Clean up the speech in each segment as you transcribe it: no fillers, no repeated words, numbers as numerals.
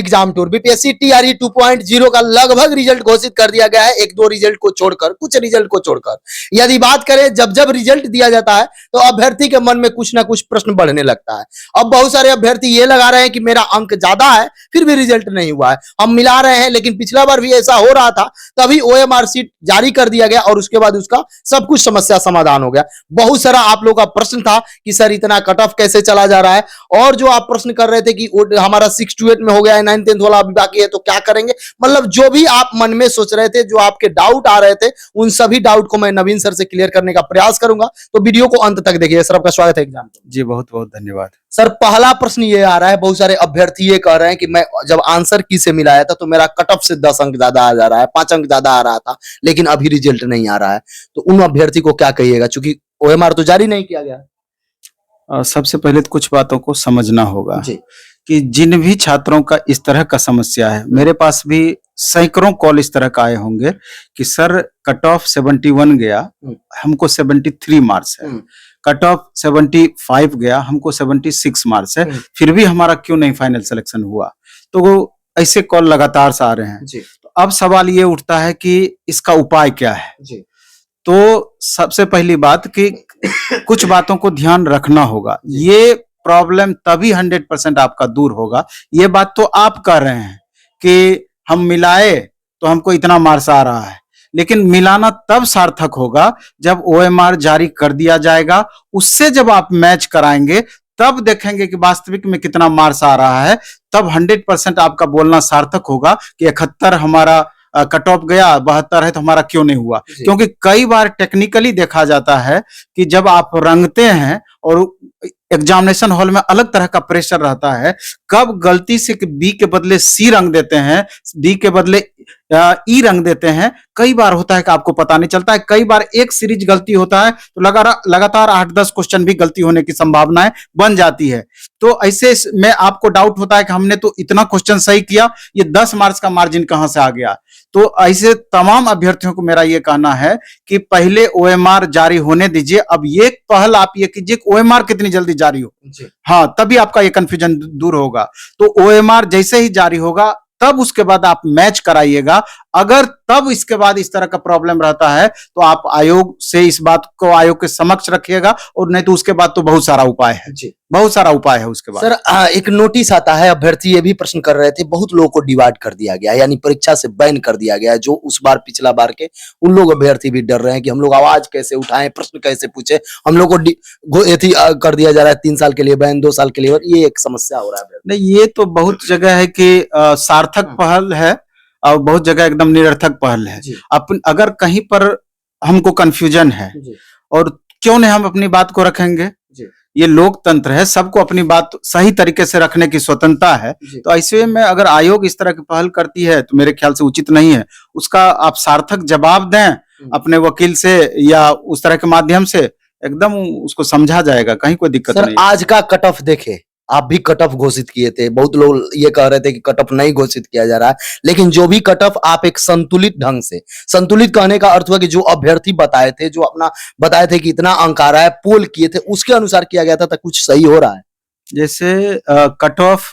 Exam tour BPSC TRE 2.0 का लगभग result घोषित कर दिया गया है, एक दो रिजल्ट को छोड़कर, कुछ रिजल्ट को छोड़कर। यदि बात करें जब जब रिजल्ट दिया जाता है तो अभ्यर्थी के मन में कुछ ना कुछ प्रश्न बढ़ने लगता है। अब बहुत सारे अभ्यर्थी ये लगा रहे हैं कि मेरा अंक ज्यादा है फिर भी रिजल्ट नहीं हुआ है, हम मिला रहे हैं, लेकिन पिछला बार भी ऐसा हो रहा था, तभी ओएमआर सीट जारी कर दिया गया और उसके बाद उसका सब कुछ समस्या समाधान हो गया। बहुत सारा आप लोगों का प्रश्न था कि सर इतना कट ऑफ कैसे चला जा रहा है, और जो आप प्रश्न कर रहे थे कि हमारा 6 to 8 में हो गया है, 9th 10th वाला अभी बाकी है तो क्या करेंगे, मतलब जो भी आप मन में सोच रहे थे, जो आपके डाउट आ रहे थे, उन सभी डाउट को मैं नवीन सर से क्लियर करने का प्रयास करूंगा। तो वीडियो को अंत तक देखिए। सर आपका स्वागत है एग्जाम में। जी बहुत बहुत धन्यवाद। सर पहला प्रश्न ये आ रहा है, बहुत सारे अभ्यर्थी ये कह रहे हैं कि मैं जब आंसर की से मिलाया था तो मेरा कट ऑफ से 10 अंक ज्यादा आ जा रहा है, 5 अंक ज्यादा आ रहा था, लेकिन अभी रिजल्ट नहीं आ रहा है, तो उन अभ्यर्थी को क्या कहिएगा, चूंकि ओएमआर तो जारी नहीं किया गया। सबसे पहले तो कुछ बातों को समझना होगा जी। कि जिन भी छात्रों का इस तरह का समस्या है, मेरे पास भी सैकड़ों कॉल इस तरह का आए होंगे कि सर कट ऑफ 71 गया, हमको 73 मार्क्स है, कट ऑफ 75 गया, हमको 76 मार्क्स है, फिर भी हमारा क्यों नहीं फाइनल सिलेक्शन हुआ। तो वो ऐसे कॉल लगातार से आ रहे हैं। तो अब सवाल ये उठता है कि इसका उपाय क्या है। जी। तो सबसे पहली बात कि कुछ बातों को ध्यान रखना होगा। ये प्रॉब्लम तभी 100% आपका दूर होगा। ये बात तो आप कह रहे हैं कि हम मिलाए तो हमको इतना मार्क्स आ रहा है, लेकिन मिलाना तब सार्थक होगा जब ओएमआर जारी कर दिया जाएगा, उससे जब आप मैच कराएंगे तब देखेंगे कि वास्तविक में कितना मार्क्स आ रहा है, तब 100% आपका बोलना सार्थक होगा कि 71 हमारा कट ऑफ गया, 72 है तो हमारा क्यों नहीं हुआ। क्योंकि कई बार टेक्निकली देखा जाता है कि जब आप रंगते हैं और एग्जामिनेशन हॉल में अलग तरह का प्रेशर रहता है, कब गलती से बी के बदले सी रंग देते हैं, डी के बदले ई रंग देते हैं, कई बार होता है कि आपको पता नहीं चलता है। कई बार एक सीरीज गलती होता है तो लगातार 8-10 क्वेश्चन भी गलती होने की संभावनाएं बन जाती है। तो ऐसे में आपको डाउट होता है कि हमने तो इतना क्वेश्चन सही किया, ये 10 मार्क्स का मार्जिन कहां से आ गया। तो ऐसे तमाम अभ्यर्थियों को मेरा ये कहना है कि पहले ओएमआर जारी होने दीजिए। अब ये पहल आप ये कीजिए कि ओएमआर कितनी जल्दी जारी हो, हाँ, तभी आपका ये कंफ्यूजन दूर होगा। तो ओएमआर जैसे ही जारी होगा तब उसके बाद आप मैच कराइएगा। अगर तब इसके बाद इस तरह का प्रॉब्लम रहता है तो आप आयोग से इस बात को आयोग के समक्ष रखिएगा, और नहीं तो उसके बाद तो बहुत सारा उपाय है जी, बहुत सारा उपाय है उसके बाद। सर एक नोटिस आता है, अभ्यर्थी ये भी प्रश्न कर रहे थे, बहुत लोगों को डिवाइड कर दिया गया, यानी परीक्षा से बैन कर दिया गया, जो उस बार पिछला बार के उन लोग अभ्यर्थी भी डर रहे हैं कि हम लोग आवाज कैसे उठाएं, प्रश्न कैसे पूछे, हम लोग को कर दिया जा रहा है 3 साल के लिए बैन, 2 साल के लिए, ये एक समस्या हो रहा है। नहीं, ये तो बहुत जगह है कि सार्थक पहल है और बहुत जगह एकदम निरर्थक पहल है। अगर कहीं पर हमको कंफ्यूजन है और क्यों नहीं हम अपनी बात को रखेंगे, ये लोकतंत्र है, सबको अपनी बात सही तरीके से रखने की स्वतंत्रता है। तो ऐसे में अगर आयोग इस तरह की पहल करती है तो मेरे ख्याल से उचित नहीं है। उसका आप सार्थक जवाब दें अपने वकील से या उस तरह के माध्यम से, एकदम उसको समझा जाएगा, कहीं कोई दिक्कत नहीं। आज का कट ऑफ देखे, आप भी कट ऑफ घोषित किए थे, बहुत लोग ये कह रहे थे कि कट ऑफ नहीं घोषित किया जा रहा है, लेकिन जो भी कट ऑफ आप एक संतुलित ढंग से, संतुलित कहने का अर्थ हुआ कि जो अभ्यर्थी बताए थे, जो अपना बताए थे कि इतना अंक आ रहा है, पोल किए थे, उसके अनुसार किया गया था, तो कुछ सही हो रहा है। जैसे कट ऑफ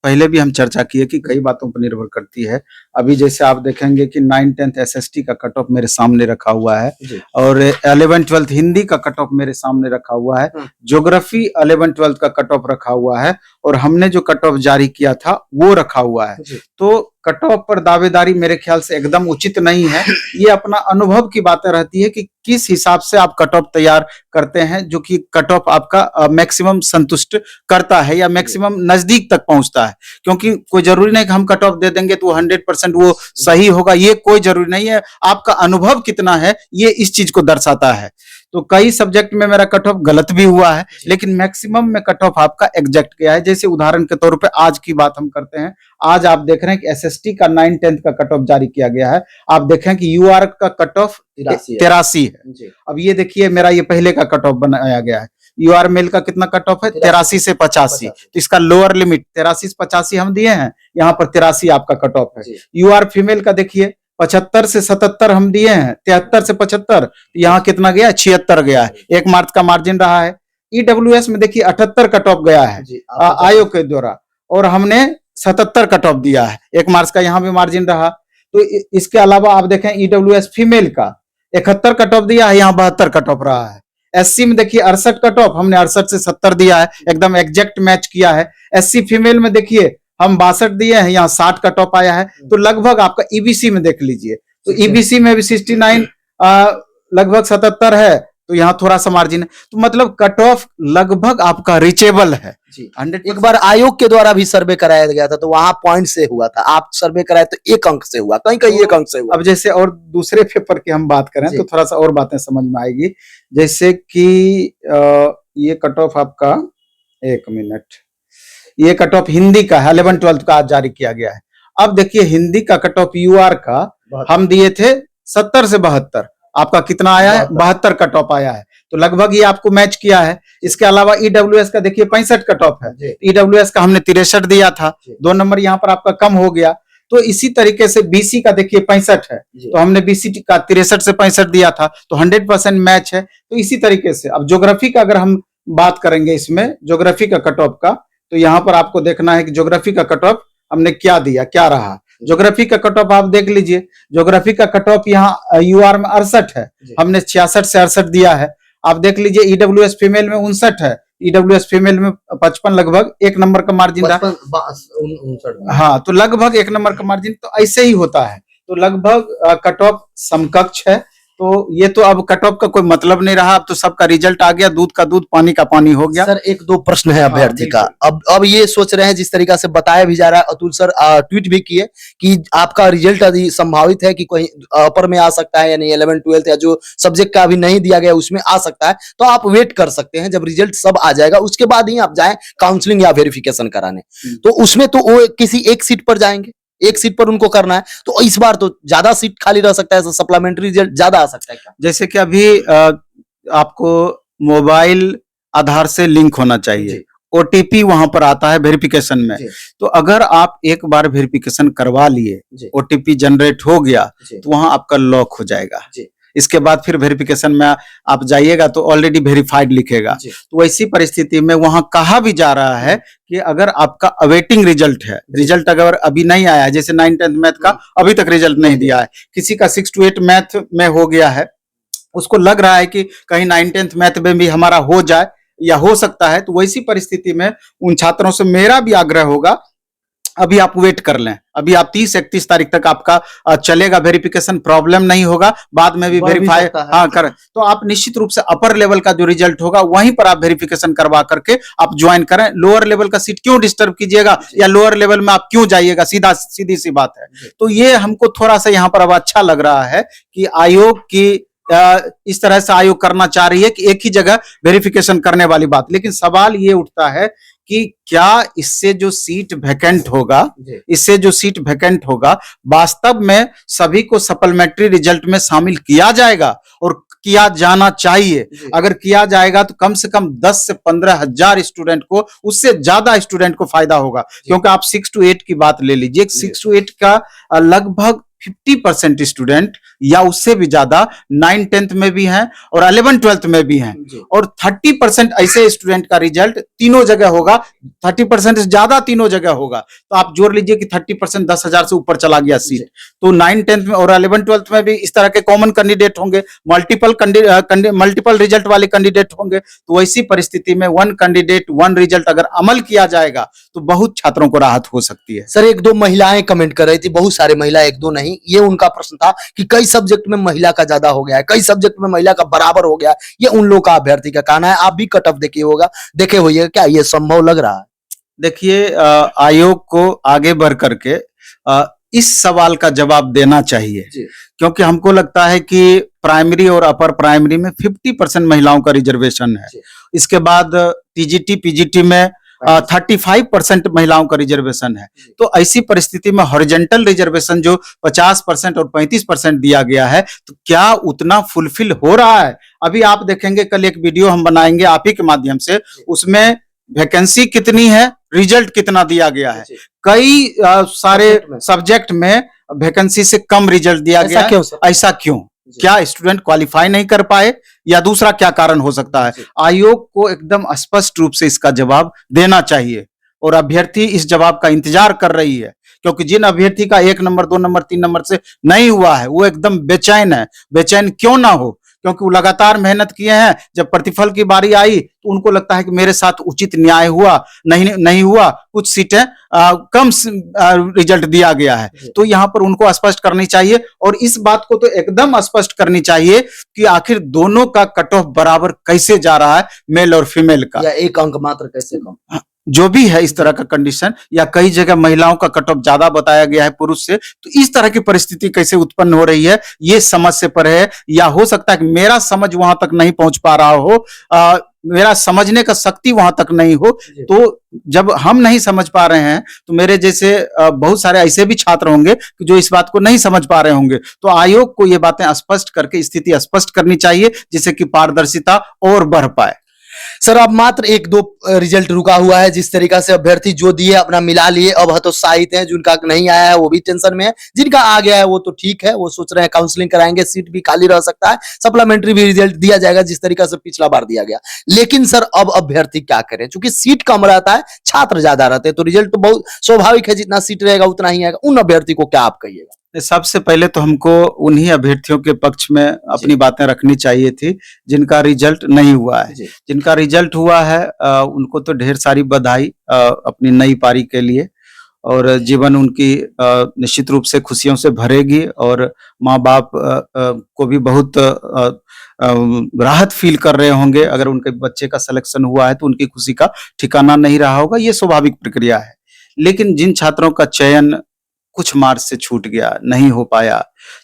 पहले भी हम चर्चा किए कि कई बातों पर निर्भर करती है। अभी जैसे आप देखेंगे कि 9th 10th एसएसटी का कट ऑफ मेरे सामने रखा हुआ है, और 11th 12th हिंदी का कट ऑफ मेरे सामने रखा हुआ है, ज्योग्राफी 11th 12th का कट ऑफ रखा हुआ है, और हमने जो कट ऑफ जारी किया था वो रखा हुआ है। तो कट ऑफ पर दावेदारी मेरे ख्याल से एकदम उचित नहीं है। ये अपना अनुभव की बातें रहती है कि किस हिसाब से आप कट ऑफ तैयार करते हैं, जो कि कट ऑफ आपका मैक्सिमम संतुष्ट करता है या मैक्सिमम नजदीक तक पहुंचता है। क्योंकि कोई जरूरी नहीं कि हम कट ऑफ दे देंगे तो 100% वो सही होगा, ये कोई जरूरी नहीं है। आपका अनुभव कितना है ये इस चीज को दर्शाता है। तो कई सब्जेक्ट में मेरा कट ऑफ गलत भी हुआ है, लेकिन मैक्सिमम में कट ऑफ आपका एग्जैक्ट गया है। जैसे उदाहरण के तौर पे आज की बात हम करते हैं, आज आप देख रहे हैं कि एसएसटी का 9th 10th का कट ऑफ जारी किया गया है। आप देखें कि यूआर का कट ऑफ 83 है। अब ये देखिए मेरा ये पहले का कट ऑफ बनाया गया है। यूआर मेल का कितना कट ऑफ है? 83 से 85। तो इसका लोअर लिमिट 83 से 85 हम दिए हैं, यहाँ पर 83 आपका कट ऑफ है। यूआर फीमेल का देखिए 75 से 77 हम दिए हैं, 73 से 75, यहाँ कितना गया? 76 गया है, 1 मार्क्स का मार्जिन रहा है। ईडब्ल्यूएस में देखिए 78 कट ऑफ गया है आयोग के द्वारा, और हमने 77 कट ऑफ दिया है, 1 मार्क्स का यहाँ भी मार्जिन रहा। तो इसके अलावा आप देखें ईडब्ल्यूएस फीमेल का 71 कट ऑफ दिया है, यहाँ 72 कट ऑफ रहा है। एससी में देखिए 68 कट ऑफ, हमने 68 से 70 दिया है, एकदम एग्जैक्ट मैच किया है। एससी फीमेल में देखिए हम 62 दिए हैं, यहाँ 60 कट ऑफ आया है। तो लगभग आपका ईबीसी में देख लीजिए, तो ईबीसी में भी 69 लगभग 77 है, तो यहाँ थोड़ा सा मार्जिन है। तो मतलब कट ऑफ लगभग आपका रीचेबल है। 100। एक बार आयोग के द्वारा भी सर्वे कराया गया था, तो वहां पॉइंट से हुआ था, आप सर्वे कराए तो 1 अंक से हुआ, कहीं कहीं 1 अंक से हुआ। अब जैसे और दूसरे पेपर की हम बात करें तो थोड़ा सा और बातें समझ में आएगी। जैसे कि ये कट ऑफ आपका, 1 मिनट, ये कट ऑफ हिंदी का है, 11-12 का आज जारी किया गया है। अब देखिए हिंदी का कट ऑफ यूआर का हम दिए थे 70 से 72, आपका कितना आया है? 72 कट ऑफ आया है, तो लगभग ये आपको मैच किया है। इसके अलावा ईडब्ल्यूएस का देखिए 65 कट ऑफ है, ईडब्ल्यूएस का हमने 63 दिया था, 2 नंबर यहाँ पर आपका कम हो गया। तो इसी तरीके से बीसी का देखिए 65 है, तो हमने बीसी का 63 से 65 दिया था, तो 100% मैच है। तो इसी तरीके से अब ज्योग्राफी का अगर हम बात करेंगे, इसमें ज्योग्राफी का कट ऑफ का, तो यहाँ पर आपको देखना है कि ज्योग्राफी का कट ऑफ हमने क्या दिया, क्या रहा। ज्योग्राफी का कट ऑफ आप देख लीजिए, ज्योग्राफी का कट ऑफ यहाँ यूआर में 68 है, हमने 66 से 68 दिया है। आप देख लीजिए ईडब्ल्यूएस फीमेल में 59 है, ईडब्ल्यूएस फीमेल में 55, लगभग 1 नंबर का मार्जिन रहा। हाँ, तो लगभग 1 नंबर का मार्जिन, तो ऐसे ही होता है। तो लगभग कट ऑफ समकक्ष है। तो ये तो अब कट ऑफ का कोई मतलब नहीं रहा, अब तो सबका रिजल्ट आ गया, दूध का दूध पानी का पानी हो गया। सर 1-2 प्रश्न है अभ्यर्थी का। अब ये सोच रहे हैं, जिस तरीका से बताया भी जा रहा है, अतुल सर ट्वीट भी किए कि आपका रिजल्ट अभी संभावित है कि कोई अपर में आ सकता है, यानी 11-12 या जो सब्जेक्ट का अभी नहीं दिया गया उसमें आ सकता है। तो आप वेट कर सकते हैं, जब रिजल्ट सब आ जाएगा उसके बाद ही आप जाए काउंसलिंग या वेरिफिकेशन कराने। तो उसमें तो वो किसी एक सीट पर जाएंगे, एक सीट पर उनको करना है, तो इस बार तो ज्यादा सीट खाली रह सकता है, सप्लीमेंट्री रिजल्ट ज्यादा आ सकता है क्या? जैसे कि अभी आपको मोबाइल आधार से लिंक होना चाहिए, ओटीपी वहां पर आता है वेरिफिकेशन में। तो अगर आप एक बार वेरिफिकेशन करवा लिए, ओटीपी जनरेट हो गया, तो वहां आपका लॉक हो जाएगा। इसके बाद फिर वेरिफिकेशन में आप जाइएगा तो ऑलरेडी वेरीफाइड लिखेगा। तो वैसी परिस्थिति में वहां कहा भी जा रहा है कि अगर आपका अवेटिंग रिजल्ट है, रिजल्ट अगर अभी नहीं आया है, जैसे 9-10 मैथ का अभी तक रिजल्ट नहीं दिया है, किसी का 6 to 8 मैथ में हो गया है, उसको लग रहा है कि कहीं 9-10 मैथ में भी हमारा हो जाए या हो सकता है, तो वैसी परिस्थिति में उन छात्रों से मेरा भी आग्रह होगा, अभी आप वेट कर लें। अभी आप 30-31 तारीख तक आपका चलेगा वेरिफिकेशन, प्रॉब्लम नहीं होगा, बाद में भी वेरीफाई कर, तो आप निश्चित रूप से अपर लेवल का जो रिजल्ट होगा वहीं पर आप वेरिफिकेशन करवा करके आप ज्वाइन करें। लोअर लेवल का सीट क्यों डिस्टर्ब कीजिएगा, या लोअर लेवल में आप क्यों जाइएगा, सीधी सी बात है। तो ये हमको थोड़ा सा यहाँ पर अब अच्छा लग रहा है कि आयोग की इस तरह से आयोग करना चाह रही है कि एक ही जगह वेरिफिकेशन करने वाली बात। लेकिन सवाल ये उठता है कि क्या इससे जो सीट वैकेंट होगा, वास्तव में सभी को सप्लीमेंट्री रिजल्ट में शामिल किया जाएगा और किया जाना चाहिए। अगर किया जाएगा तो कम से कम 10 से 15 हजार स्टूडेंट को, उससे ज्यादा स्टूडेंट को फायदा होगा। क्योंकि आप 6 to 8 की बात ले लीजिए, 6 to 8 का लगभग 50% स्टूडेंट या उससे भी ज्यादा 9-10 में भी हैं और 11-12 में भी हैं, और 30% ऐसे स्टूडेंट का रिजल्ट तीनों जगह होगा, 30% से ज्यादा तीनों जगह होगा। तो आप जोड़ लीजिए कि 30% 10,000 से ऊपर चला गया सीट। तो 9-10 में और 11-12 में भी इस तरह के कॉमन कैंडिडेट होंगे, मल्टीपल रिजल्ट वाले कैंडिडेट होंगे। तो वैसी परिस्थिति में 1 कैंडिडेट 1 रिजल्ट अगर अमल किया जाएगा तो बहुत छात्रों को राहत हो सकती है। सर 1-2 महिलाएं कमेंट कर रही थी, बहुत सारे महिला, 1-2 नहीं, ये उनका प्रश्न था कि कई सब्जेक्ट में महिला का ज्यादा हो गया है, कई सब्जेक्ट में महिला का बराबर हो गया, ये उन लोगों का अभ्यर्थी का कहना है। आप भी कट ऑफ देखे होइएगा, क्या ये संभव लग रहा है? देखिए, आयोग को आगे बढ़ करके इस सवाल का जवाब देना चाहिए, क्योंकि हमको लगता है कि प्राइमरी और अपर प्राइमरी में 50% महिलाओं का रिजर्वेशन है। इसके बाद टीजीटी पीजीटी में 35% महिलाओं का रिजर्वेशन है। तो ऐसी परिस्थिति में हॉरिजॉन्टल रिजर्वेशन जो 50% और 35% दिया गया है, तो क्या उतना फुलफिल हो रहा है? अभी आप देखेंगे, कल एक वीडियो हम बनाएंगे आप ही के माध्यम से, उसमें वैकेंसी कितनी है, रिजल्ट कितना दिया गया है। कई सारे सब्जेक्ट में वैकेंसी से कम रिजल्ट दिया गया है। ऐसा क्यों? क्या स्टूडेंट क्वालिफाई नहीं कर पाए या दूसरा क्या कारण हो सकता है? आयोग को एकदम स्पष्ट रूप से इसका जवाब देना चाहिए। और अभ्यर्थी इस जवाब का इंतजार कर रही है, क्योंकि जिन अभ्यर्थी का 1 नंबर 2 नंबर 3 नंबर से नहीं हुआ है वो एकदम बेचैन है। बेचैन क्यों ना हो, क्योंकि वो लगातार मेहनत किए हैं। जब प्रतिफल की बारी आई तो उनको लगता है कि मेरे साथ उचित न्याय हुआ, नहीं हुआ, कुछ सीटें कम रिजल्ट दिया गया है। तो यहाँ पर उनको स्पष्ट करनी चाहिए, और इस बात को तो एकदम स्पष्ट करनी चाहिए कि आखिर दोनों का कट ऑफ बराबर कैसे जा रहा है, मेल और फीमेल का, या एक अंक मात्र कैसे कम, जो भी है इस तरह का कंडीशन, या कई जगह महिलाओं का कट ऑफ ज्यादा बताया गया है पुरुष से। तो इस तरह की परिस्थिति कैसे उत्पन्न हो रही है, ये समझ से परे है। या हो सकता है कि मेरा समझ वहां तक नहीं पहुंच पा रहा हो, मेरा समझने का शक्ति वहां तक नहीं हो। तो जब हम नहीं समझ पा रहे हैं तो मेरे जैसे बहुत सारे ऐसे भी छात्र होंगे कि जो इस बात को नहीं समझ पा रहे होंगे। तो आयोग को ये बातें स्पष्ट करके स्थिति स्पष्ट करनी चाहिए, जिससे कि पारदर्शिता और बढ़ पाए। सर अब मात्र 1-2 रिजल्ट रुका हुआ है, जिस तरीका से अभ्यर्थी जो दिए अपना मिला लिए, अब हतोत्साहित हैं। जिनका नहीं आया है वो भी टेंशन में है, जिनका आ गया है वो तो ठीक है, वो सोच रहे हैं काउंसलिंग कराएंगे, सीट भी खाली रह सकता है, सप्लीमेंट्री भी रिजल्ट दिया जाएगा जिस तरीका से पिछला बार दिया गया। लेकिन सर अब अभ्यर्थी क्या करें, क्योंकि सीट कम रहता है, छात्र ज्यादा रहते हैं, तो रिजल्ट तो बहुत स्वाभाविक है, जितना सीट रहेगा उतना ही आएगा। उन अभ्यर्थी को क्या आप कहिएगा? सबसे पहले तो हमको उन्हीं अभ्यर्थियों के पक्ष में अपनी बातें रखनी चाहिए थी जिनका रिजल्ट नहीं हुआ है। जिनका रिजल्ट हुआ है उनको तो ढेर सारी बधाई अपनी नई पारी के लिए, और जीवन उनकी निश्चित रूप से खुशियों से भरेगी, और माँ बाप को भी बहुत राहत फील कर रहे होंगे। अगर उनके बच्चे का सिलेक्शन हुआ है तो उनकी खुशी का ठिकाना नहीं रहा होगा, ये स्वाभाविक प्रक्रिया है। लेकिन जिन छात्रों का चयन कुछ मार्क्स से छूट गया, नहीं हो पाया,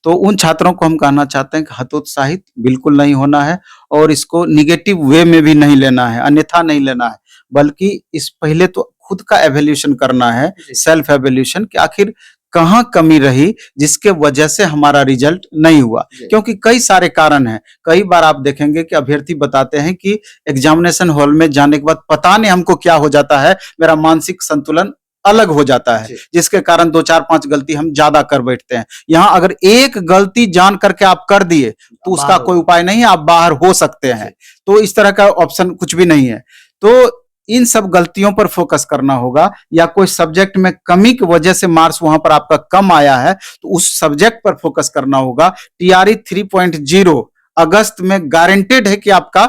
तो उन छात्रों को हम कहना चाहते हैं कि हतोत्साहित बिल्कुल नहीं होना है, और इसको निगेटिव वे में भी नहीं लेना है, अन्यथा नहीं लेना है, बल्कि इस पहले तो खुद का एवेल्यूशन करना है, सेल्फ एवेल्यूशन, कि आखिर कहाँ कमी रही जिसके वजह से हमारा रिजल्ट नहीं हुआ। क्योंकि कई सारे कारण हैं। कई बार आप देखेंगे कि अभ्यर्थी बताते हैं कि एग्जामिनेशन हॉल में जाने के बाद पता नहीं हमको क्या हो जाता है, मेरा मानसिक संतुलन अलग हो जाता है, जिसके कारण 2 4 5 गलती हम ज्यादा कर बैठते हैं। यहाँ अगर एक गलती जान करके आप कर दिए तो उसका कोई उपाय नहीं है, आप बाहर हो सकते हैं। तो इस तरह का ऑप्शन कुछ भी नहीं है। तो इन सब गलतियों पर फोकस करना होगा, या कोई सब्जेक्ट में कमी की वजह से मार्क्स वहां पर आपका कम आया है तो उस सब्जेक्ट पर फोकस करना होगा। टीआरई 3.0 अगस्त में गारंटेड है कि आपका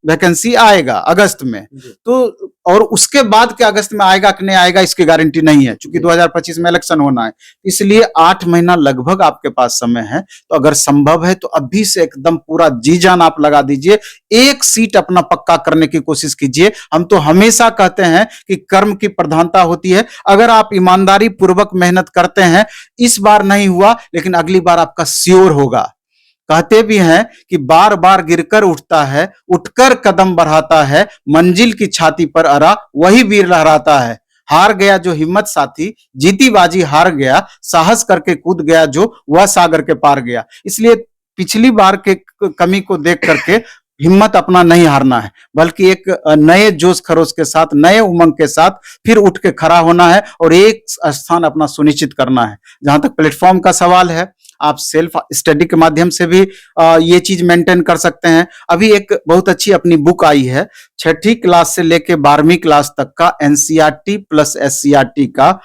वैकेंसी आएगा अगस्त में, तो और उसके बाद के अगस्त में आएगा कि नहीं आएगा इसकी गारंटी नहीं है, क्योंकि 2025 में इलेक्शन होना है। इसलिए 8 महीना लगभग आपके पास समय है। तो अगर संभव है तो अभी से एकदम पूरा जी जान आप लगा दीजिए, एक सीट अपना पक्का करने की कोशिश कीजिए। हम तो हमेशा कहते हैं कि कर्म की प्रधानता होती है। अगर आप ईमानदारी पूर्वक मेहनत करते हैं, इस बार नहीं हुआ लेकिन अगली बार आपका श्योर होगा। कहते भी हैं कि बार बार गिरकर उठता है, उठकर कदम बढ़ाता है, मंजिल की छाती पर अरा वही वीर लहराता है। हार गया जो हिम्मत साथी, जीती बाजी हार गया, साहस करके कूद गया जो वह सागर के पार गया। इसलिए पिछली बार के कमी को देख करके हिम्मत अपना नहीं हारना है, बल्कि एक नए जोश खरोश के साथ, नए उमंग के साथ फिर उठ के खड़ा होना है और एक स्थान अपना सुनिश्चित करना है। जहां तक प्लेटफॉर्म का सवाल है, आप सेल्फ स्टडी के माध्यम से भी ये चीज मेंटेन कर सकते हैं। अभी एक बहुत अच्छी अपनी बुक आई है, 6ठी क्लास से लेके 12वीं क्लास तक का एनसीईआरटी प्लस एससीईआरटी का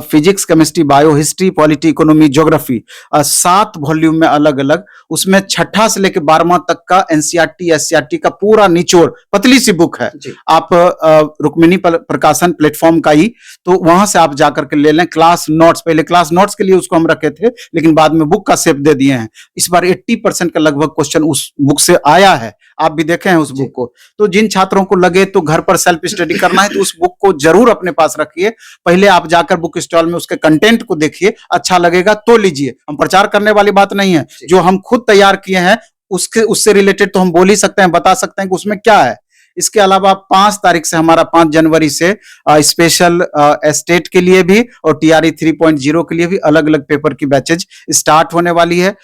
physics, chemistry, bio, history, polity, economy, geography, 7 volume में अलग अलग, उसमें 6ठा से लेकर 12वां तक का एनसीईआरटी एससीईआरटी का पूरा निचोड़, पतली सी बुक है। आप रुक्मिणी प्रकाशन प्लेटफॉर्म का ही, तो वहां से आप जाकर के ले लें। क्लास नोट्स, पहले क्लास नोट्स के लिए उसको हम रखे थे, लेकिन बाद में बुक का शेप दे दिए हैं। इस बार 80% का लगभग क्वेश्चन उस बुक से आया है, आप भी देखे हैं उस बुक को। तो जिन छात्रों को लगे तो घर पर सेल्फ स्टडी करना है तो उस बुक को जरूर अपने पास रखिए। पहले आप जाकर बुक स्टॉल में उसके कंटेंट को देखिए, अच्छा लगेगा तो लीजिए। हम प्रचार करने वाली बात नहीं है, जो हम खुद तैयार किए हैं उससे रिलेटेड तो हम बोल ही सकते हैं, बता सकते हैं कि उसमें क्या है। इसके अलावा 5 तारीख से हमारा 5 जनवरी से स्पेशल एस्टेट के लिए भी और टीआरई 3.0 के लिए भी अलग अलग पेपर की बैचेज स्टार्ट होने वाली है।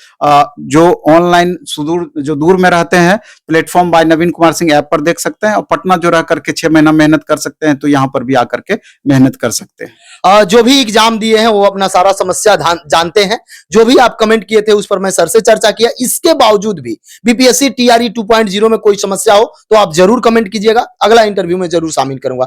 जो ऑनलाइन जो दूर में रहते हैं, प्लेटफॉर्म बाय नवीन कुमार सिंह ऐप पर देख सकते हैं, और पटना जो रह करके 6 महीना मेहनत कर सकते हैं तो यहाँ पर भी आकर के मेहनत कर सकते हैं। जो भी एग्जाम दिए हैं वो अपना सारा समस्या जानते हैं। जो भी आप कमेंट किए थे उस पर मैं सर से चर्चा किया। इसके बावजूद भी बीपीएससी टीआरई 2.0 में कोई समस्या हो तो आप जरूर कमेंट कीजिएगा, अगला इंटरव्यू में जरूर शामिल करूंगा।